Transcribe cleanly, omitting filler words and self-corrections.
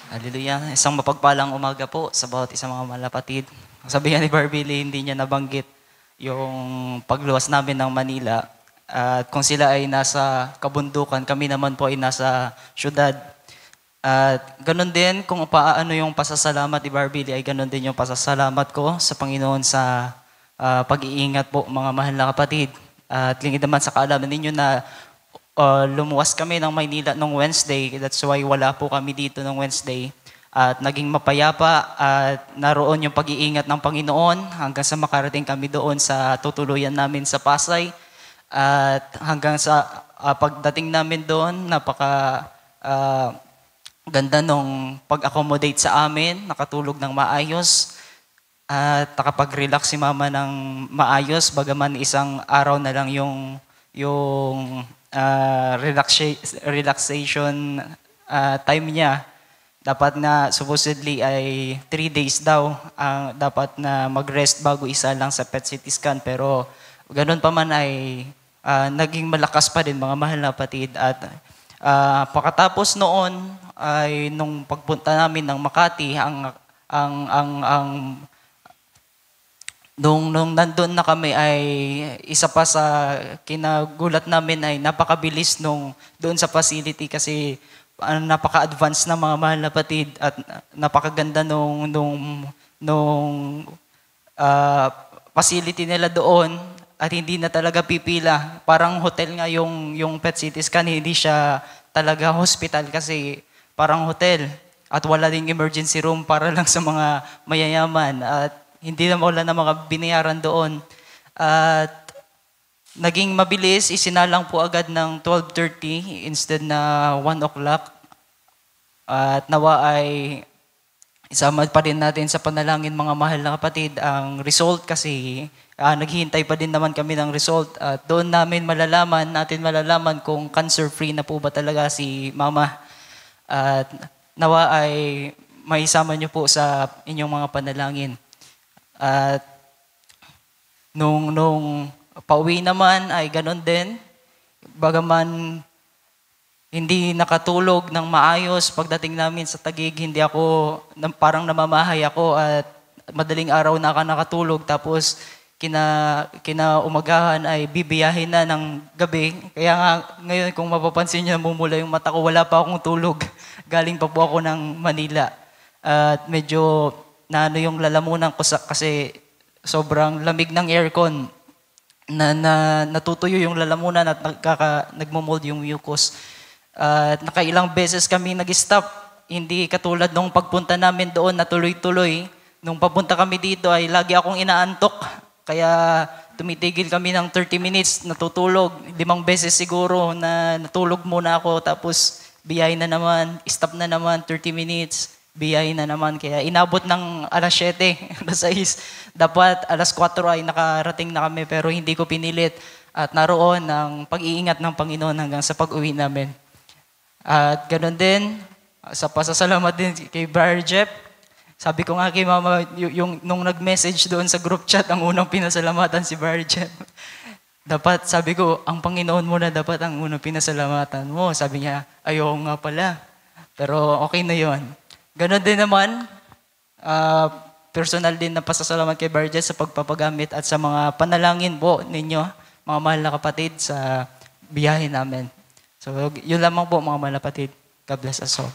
Hallelujah. Isang mapagpalang umaga po sa bawat isang mga malapatid. Ang sabihan ni Barbie, hindi niya nabanggit yung pagluwas namin ng Manila. At kung sila ay nasa kabundukan, kami naman po ay nasa syudad. At ganun din, kung paano yung pasasalamat ni Barbie, ay ganun din yung pasasalamat ko sa Panginoon sa pag-iingat po, mga mahal na kapatid. At lingid naman sa kaalaman ninyo na lumuwas kami ng Maynila nung Wednesday. That's why wala po kami dito nung Wednesday. At naging mapayapa at naroon yung pag-iingat ng Panginoon hanggang sa makarating kami doon sa tutuluyan namin sa Pasay. At hanggang sa pagdating namin doon, napaka ganda nung pag-accommodate sa amin, nakatulog ng maayos. At nakapag-relax si Mama ng maayos, bagaman isang araw na lang yung relaxation time niya. Dapat na supposedly ay 3 days daw ang dapat na mag-rest bago isa lang sa PET CT scan. Pero ganun pa man ay naging malakas pa din, mga mahal na kapatid. At pagkatapos noon ay nung pagpunta namin ng Makati, Nung nandun na kami ay isa pa sa kinagulat namin ay napakabilis doon sa facility kasi napaka-advanced na, mga mahal na kapatid, at napakaganda nung facility nila doon at hindi na talaga pipila. Parang hotel nga yung PET CT scan, hindi siya talaga hospital kasi parang hotel. At wala ding emergency room para lang sa mga mayayaman. At hindi na wala na mga binayaran doon. At naging mabilis, isinalang po agad ng 12:30 instead na 1 o'clock. At nawa ay isama pa rin natin sa panalangin, mga mahal na kapatid, ang result kasi naghihintay pa din naman kami ng result. At doon natin malalaman kung cancer-free na po ba talaga si Mama. At nawa ay maisama niyo po sa inyong mga panalangin. At nung pauwi naman ay ganon din. Bagaman hindi nakatulog ng maayos pagdating namin sa Taguig, hindi ako, parang namamahay ako at madaling araw na ako nakatulog. Tapos kinaumagahan ay bibiyahin na ng gabi. Kaya nga ngayon kung mapapansin niyo, namumula yung mata ko, wala pa akong tulog. Galing pa po ako ng Manila. At medyo yung lalamunan ko kasi sobrang lamig ng aircon na natutuyo yung lalamunan at nagmo-mold yung mucus. At nakailang beses kami nag-stop. Hindi katulad nung pagpunta namin doon na tuloy-tuloy. Nung papunta kami dito ay lagi akong inaantok. Kaya tumitigil kami ng 30 minutes, natutulog. 5 beses siguro na natulog muna ako, tapos biyahe na naman, stop na naman, 30 minutes. Biyahe na naman. Kaya inabot ng alas 7, alas 6. Dapat alas 4 ay nakarating na kami, pero hindi ko pinilit. At naroon ang pag-iingat ng Panginoon hanggang sa pag-uwi namin. At ganoon din, sa pasasalamat din kay Brother Jeff. Sabi ko nga kay Mama, nung nag-message doon sa group chat, ang unang pinasalamatan si Brother Jeff. Dapat, sabi ko, ang Panginoon muna dapat ang unang pinasalamatan mo. Sabi niya, ayaw nga pala. Pero okay na yon. Ganon din naman, personal din na pasasalamat kay Barjet sa pagpapagamit at sa mga panalangin po ninyo, mga mahal na kapatid, sa biyahe namin. So, yun lamang po, mga mahal na kapatid. God bless us all.